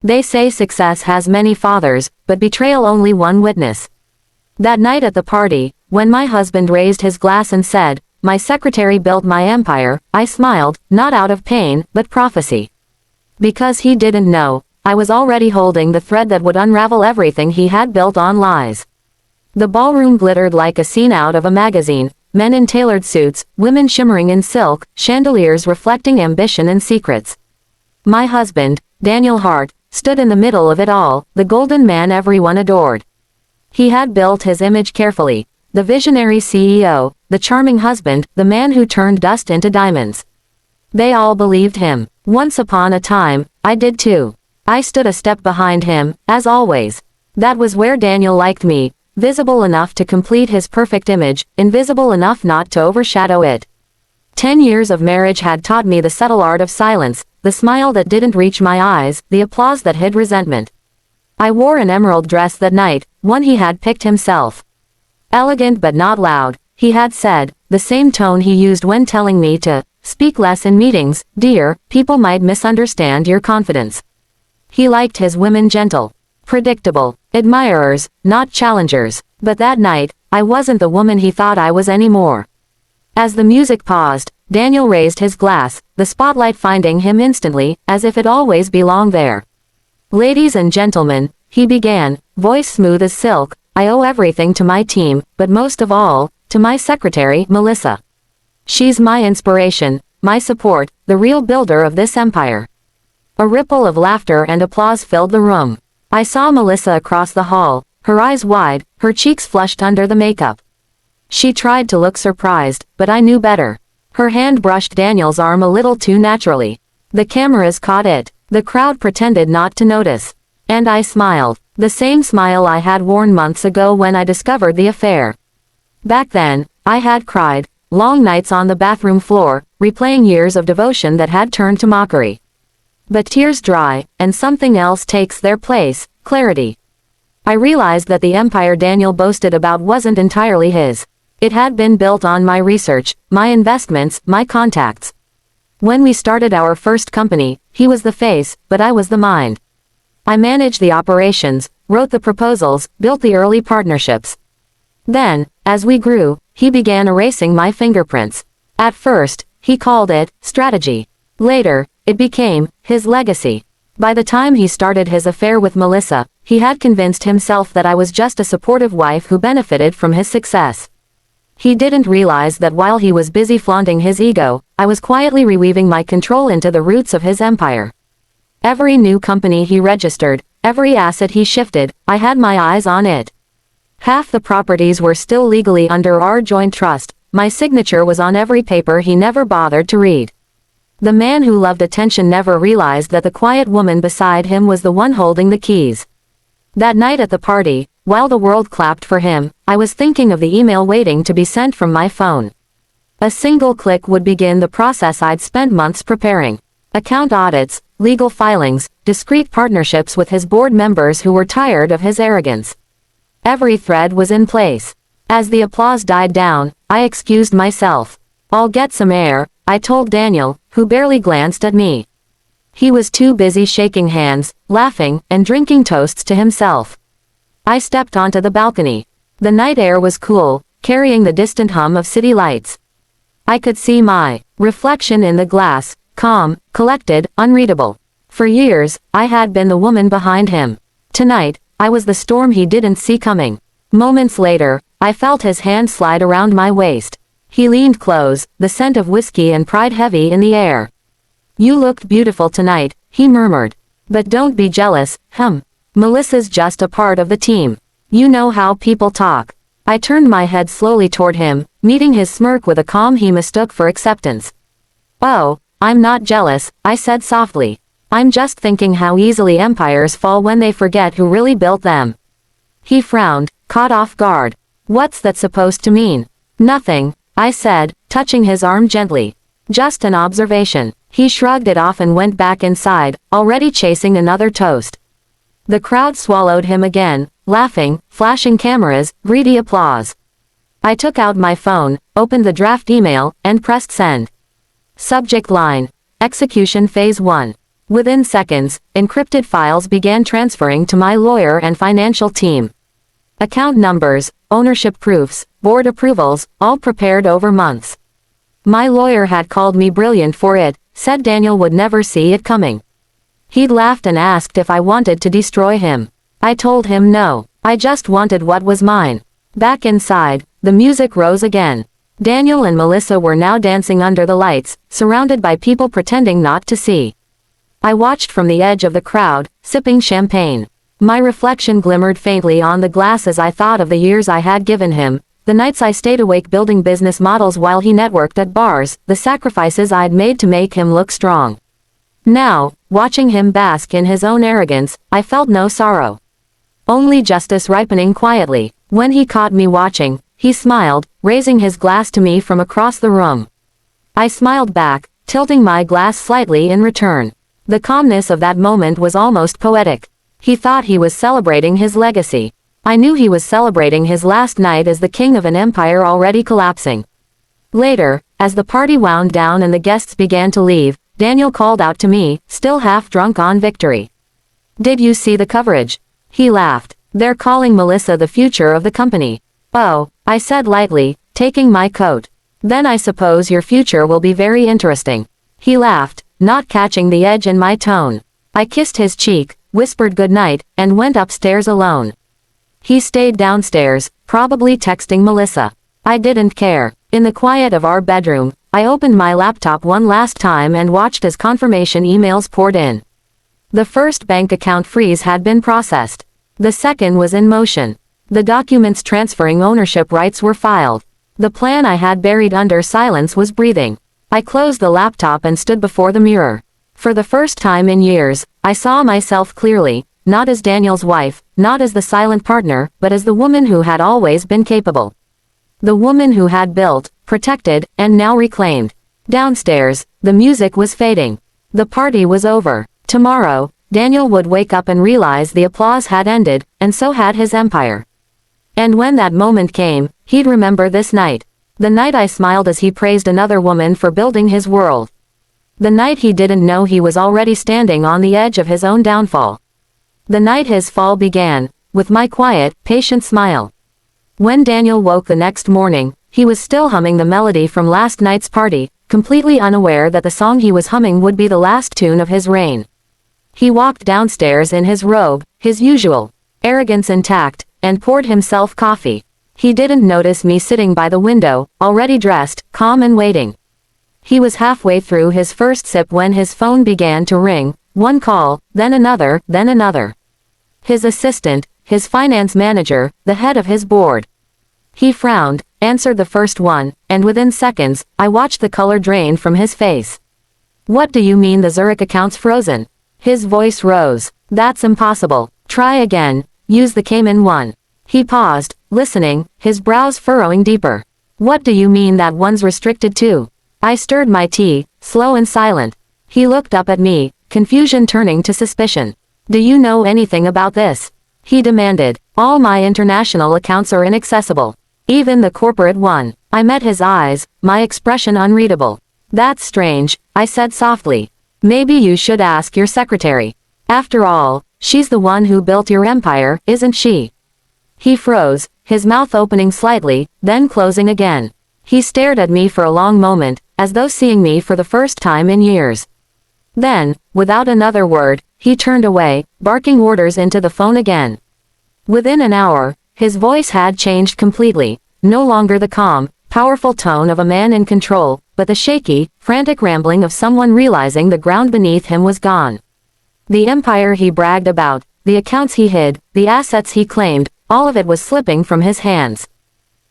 They say success has many fathers, but betrayal only one witness. That night at the party, when my husband raised his glass and said, "My secretary built my empire," I smiled, not out of pain, but prophecy. Because he didn't know, I was already holding the thread that would unravel everything he had built on lies. The ballroom glittered like a scene out of a magazine, men in tailored suits, women shimmering in silk, chandeliers reflecting ambition and secrets. My husband, Daniel Hart, stood in the middle of it all, the golden man everyone adored. He had built his image carefully, the visionary CEO, the charming husband, the man who turned dust into diamonds. They all believed him. Once upon a time, I did too. I stood a step behind him, as always. That was where Daniel liked me, visible enough to complete his perfect image, invisible enough not to overshadow it. 10 years of marriage had taught me the subtle art of silence, the smile that didn't reach my eyes, the applause that hid resentment. I wore an emerald dress that night, one he had picked himself. Elegant but not loud, he had said, the same tone he used when telling me to speak less in meetings. "Dear, people might misunderstand your confidence." He liked his women gentle, predictable, admirers, not challengers. But that night, I wasn't the woman he thought I was anymore. As the music paused, Daniel raised his glass, the spotlight finding him instantly, as if it always belonged there. "Ladies and gentlemen," he began, voice smooth as silk, "I owe everything to my team, but most of all, to my secretary, Melissa. She's my inspiration, my support, the real builder of this empire." A ripple of laughter and applause filled the room. I saw Melissa across the hall, her eyes wide, her cheeks flushed under the makeup. She tried to look surprised, but I knew better. Her hand brushed Daniel's arm a little too naturally. The cameras caught it. The crowd pretended not to notice. And I smiled. The same smile I had worn months ago when I discovered the affair. Back then, I had cried, long nights on the bathroom floor, replaying years of devotion that had turned to mockery. But tears dry, and something else takes their place, clarity. I realized that the empire Daniel boasted about wasn't entirely his. It had been built on my research, my investments, my contacts. When we started our first company, he was the face, but I was the mind. I managed the operations, wrote the proposals, built the early partnerships. Then, as we grew, he began erasing my fingerprints. At first, he called it strategy. Later, it became his legacy. By the time he started his affair with Melissa, he had convinced himself that I was just a supportive wife who benefited from his success. He didn't realize that while he was busy flaunting his ego, I was quietly reweaving my control into the roots of his empire. Every new company he registered, every asset he shifted, I had my eyes on it. Half the properties were still legally under our joint trust. My signature was on every paper he never bothered to read. The man who loved attention never realized that the quiet woman beside him was the one holding the keys. That night at the party, while the world clapped for him, I was thinking of the email waiting to be sent from my phone. A single click would begin the process I'd spent months preparing. Account audits, legal filings, discreet partnerships with his board members who were tired of his arrogance. Every thread was in place. As the applause died down, I excused myself. "I'll get some air," I told Daniel, who barely glanced at me. He was too busy shaking hands, laughing, and drinking toasts to himself. I stepped onto the balcony. The night air was cool, carrying the distant hum of city lights. I could see my reflection in the glass, calm, collected, unreadable. For years, I had been the woman behind him. Tonight, I was the storm he didn't see coming. Moments later, I felt his hand slide around my waist. He leaned close, the scent of whiskey and pride heavy in the air. "You looked beautiful tonight," he murmured. "But don't be jealous, Melissa's just a part of the team. You know how people talk." I turned my head slowly toward him, meeting his smirk with a calm he mistook for acceptance. "Oh, I'm not jealous," I said softly. "I'm just thinking how easily empires fall when they forget who really built them." He frowned, caught off guard. "What's that supposed to mean?" "Nothing," I said, touching his arm gently. "Just an observation." He shrugged it off and went back inside, already chasing another toast. The crowd swallowed him again, laughing, flashing cameras, greedy applause. I took out my phone, opened the draft email, and pressed send. Subject line: Execution Phase 1. Within seconds, encrypted files began transferring to my lawyer and financial team. Account numbers, ownership proofs, board approvals, all prepared over months. My lawyer had called me brilliant for it, said Daniel would never see it coming. He'd laughed and asked if I wanted to destroy him. I told him no, I just wanted what was mine. Back inside, the music rose again. Daniel and Melissa were now dancing under the lights, surrounded by people pretending not to see. I watched from the edge of the crowd, sipping champagne. My reflection glimmered faintly on the glass as I thought of the years I had given him, the nights I stayed awake building business models while he networked at bars, the sacrifices I'd made to make him look strong. Now, watching him bask in his own arrogance, I felt no sorrow. Only justice ripening quietly. When he caught me watching, he smiled, raising his glass to me from across the room. I smiled back, tilting my glass slightly in return. The calmness of that moment was almost poetic. He thought he was celebrating his legacy. I knew he was celebrating his last night as the king of an empire already collapsing. Later, as the party wound down and the guests began to leave, Daniel called out to me, still half drunk on victory. "Did you see the coverage?" He laughed. "They're calling Melissa the future of the company." "Oh," I said lightly, taking my coat. "Then I suppose your future will be very interesting." He laughed, not catching the edge in my tone. I kissed his cheek, whispered goodnight, and went upstairs alone. He stayed downstairs, probably texting Melissa. I didn't care. In the quiet of our bedroom, I opened my laptop one last time and watched as confirmation emails poured in. The first bank account freeze had been processed. The second was in motion. The documents transferring ownership rights were filed. The plan I had buried under silence was breathing. I closed the laptop and stood before the mirror. For the first time in years, I saw myself clearly, not as Daniel's wife, not as the silent partner, but as the woman who had always been capable. The woman who had built, protected, and now reclaimed. Downstairs, the music was fading. The party was over. Tomorrow, Daniel would wake up and realize the applause had ended, and so had his empire. And when that moment came, he'd remember this night. The night I smiled as he praised another woman for building his world. The night he didn't know he was already standing on the edge of his own downfall. The night his fall began, with my quiet, patient smile. When Daniel woke the next morning, he was still humming the melody from last night's party, completely unaware that the song he was humming would be the last tune of his reign. He walked downstairs in his robe, his usual arrogance intact, and poured himself coffee. He didn't notice me sitting by the window, already dressed, calm and waiting. He was halfway through his first sip when his phone began to ring, one call, then another, then another. His assistant, his finance manager, the head of his board. He frowned, answered the first one, and within seconds, I watched the color drain from his face. "What do you mean the Zurich account's frozen?" His voice rose. "That's impossible. Try again, use the Cayman one." He paused, listening, his brows furrowing deeper. "What do you mean that one's restricted to?" I stirred my tea, slow and silent. He looked up at me, confusion turning to suspicion. "Do you know anything about this?" He demanded. "All my international accounts are inaccessible. Even the corporate one." I met his eyes, my expression unreadable. "That's strange," I said softly. "Maybe you should ask your secretary. After all, she's the one who built your empire, isn't she?" He froze, his mouth opening slightly, then closing again. He stared at me for a long moment, as though seeing me for the first time in years. Then, without another word, he turned away, barking orders into the phone again. Within an hour, his voice had changed completely, no longer the calm, powerful tone of a man in control, but the shaky, frantic rambling of someone realizing the ground beneath him was gone. The empire he bragged about, the accounts he hid, the assets he claimed, all of it was slipping from his hands.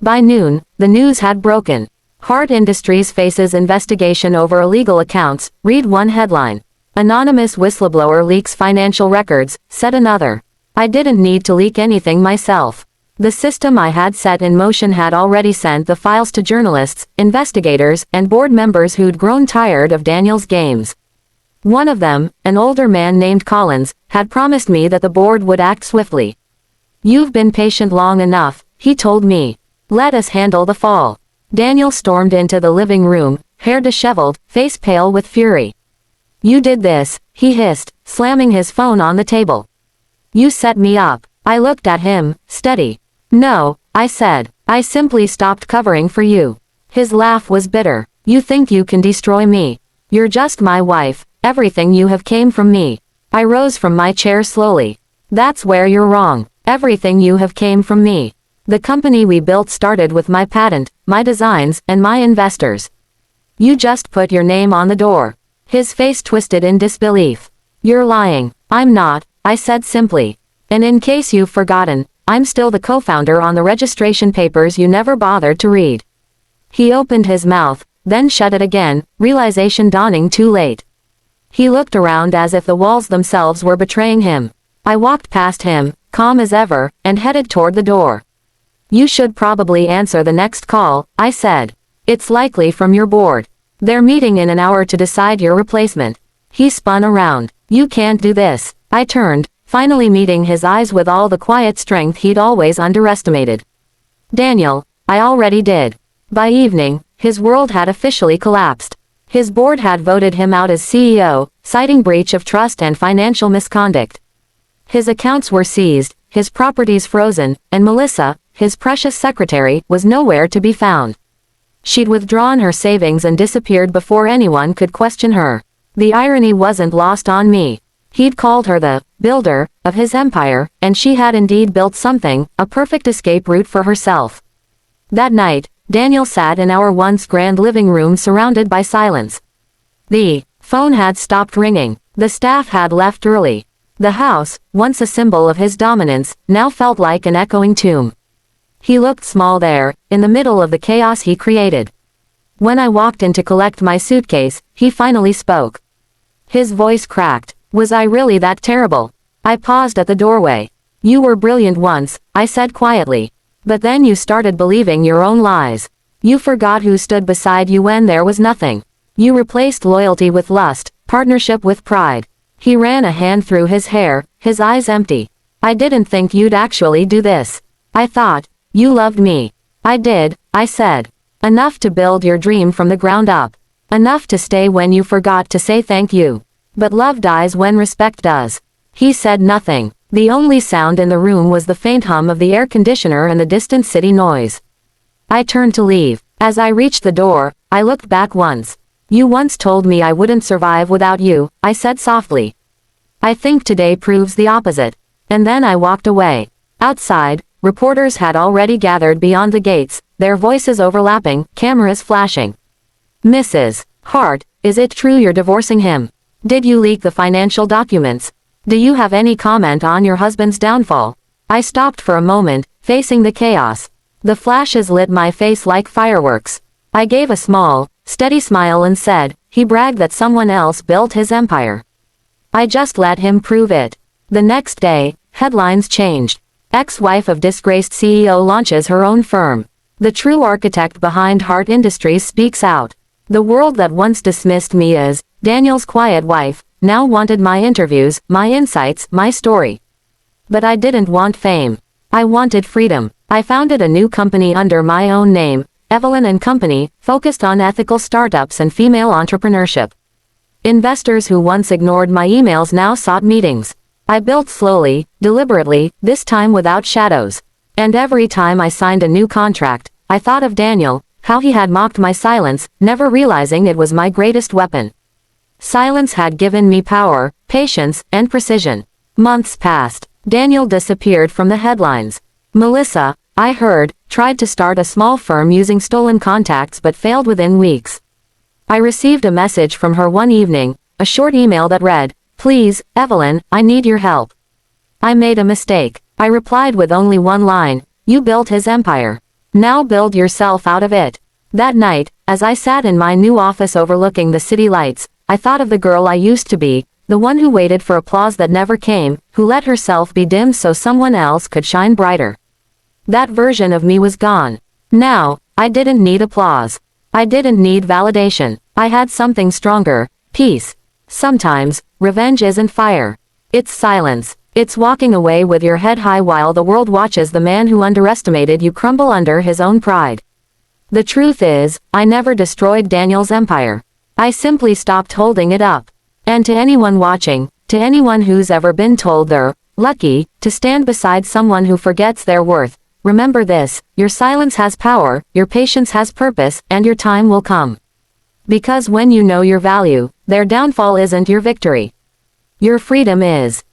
By noon, the news had broken. Hart Industries faces investigation over illegal accounts, read one headline. Anonymous whistleblower leaks financial records, said another. I didn't need to leak anything myself. The system I had set in motion had already sent the files to journalists, investigators, and board members who'd grown tired of Daniel's games. One of them, an older man named Collins, had promised me that the board would act swiftly. "You've been patient long enough," he told me. "Let us handle the fall." Daniel stormed into the living room, hair disheveled, face pale with fury. You did this, he hissed, slamming his phone on the table. You set me up. I looked at him, steady. No, I said. I simply stopped covering for you. His laugh was bitter. You think you can destroy me. You're just my wife, everything you have came from me. I rose from my chair slowly. That's where you're wrong. Everything you have came from me. The company we built started with my patent, my designs, and my investors. You just put your name on the door. His face twisted in disbelief. You're lying. I'm not, I said simply. And in case you've forgotten, I'm still the co-founder on the registration papers you never bothered to read. He opened his mouth, then shut it again, realization dawning too late. He looked around as if the walls themselves were betraying him. I walked past him, calm as ever, and headed toward the door. You should probably answer the next call, I said. It's likely from your board. They're meeting in an hour to decide your replacement. He spun around. You can't do this. I turned, finally meeting his eyes with all the quiet strength he'd always underestimated. Daniel, I already did. By evening, his world had officially collapsed. His board had voted him out as CEO, citing breach of trust and financial misconduct. His accounts were seized, his properties frozen, and Melissa, his precious secretary, was nowhere to be found. She'd withdrawn her savings and disappeared before anyone could question her. The irony wasn't lost on me. He'd called her the builder of his empire, and she had indeed built something, a perfect escape route for herself. That night, Daniel sat in our once grand living room surrounded by silence. The phone had stopped ringing. The staff had left early. The house, once a symbol of his dominance, now felt like an echoing tomb. He looked small there, in the middle of the chaos he created. When I walked in to collect my suitcase, he finally spoke. His voice cracked. Was I really that terrible? I paused at the doorway. You were brilliant once, I said quietly. But then you started believing your own lies. You forgot who stood beside you when there was nothing. You replaced loyalty with lust, partnership with pride. He ran a hand through his hair, his eyes empty. I didn't think you'd actually do this. I thought, you loved me. I did, I said. Enough to build your dream from the ground up. Enough to stay when you forgot to say thank you. But love dies when respect does. He said nothing. The only sound in the room was the faint hum of the air conditioner and the distant city noise. I turned to leave. As I reached the door, I looked back once. You once told me I wouldn't survive without you, I said softly. I think today proves the opposite. And then I walked away. Outside, reporters had already gathered beyond the gates, their voices overlapping, cameras flashing. Mrs. Hart, is it true you're divorcing him? Did you leak the financial documents? Do you have any comment on your husband's downfall? I stopped for a moment, facing the chaos. The flashes lit my face like fireworks. I gave a small, steady smile and said, he bragged that someone else built his empire. I just let him prove it. The next day, headlines changed. Ex-wife of disgraced CEO launches her own firm. The true architect behind Hart Industries speaks out. The world that once dismissed me as Daniel's quiet wife, now wanted my interviews, my insights, my story. But I didn't want fame. I wanted freedom. I founded a new company under my own name, Evelyn & Company, focused on ethical startups and female entrepreneurship. Investors who once ignored my emails now sought meetings. I built slowly, deliberately, this time without shadows. And every time I signed a new contract, I thought of Daniel, how he had mocked my silence, never realizing it was my greatest weapon. Silence had given me power, patience, and precision. Months passed. Daniel disappeared from the headlines. Melissa, I heard, tried to start a small firm using stolen contacts but failed within weeks. I received a message from her one evening, a short email that read, "Please, Evelyn, I need your help." I made a mistake. I replied with only one line, "You built his empire. Now build yourself out of it." That night, as I sat in my new office overlooking the city lights, I thought of the girl I used to be, the one who waited for applause that never came, who let herself be dimmed so someone else could shine brighter. That version of me was gone. Now, I didn't need applause. I didn't need validation. I had something stronger, peace. Sometimes, revenge isn't fire. It's silence. It's walking away with your head high while the world watches the man who underestimated you crumble under his own pride. The truth is, I never destroyed Daniel's empire. I simply stopped holding it up. And to anyone watching, to anyone who's ever been told they're lucky to stand beside someone who forgets their worth, remember this: your silence has power, your patience has purpose, and your time will come. Because when you know your value, their downfall isn't your victory. Your freedom is.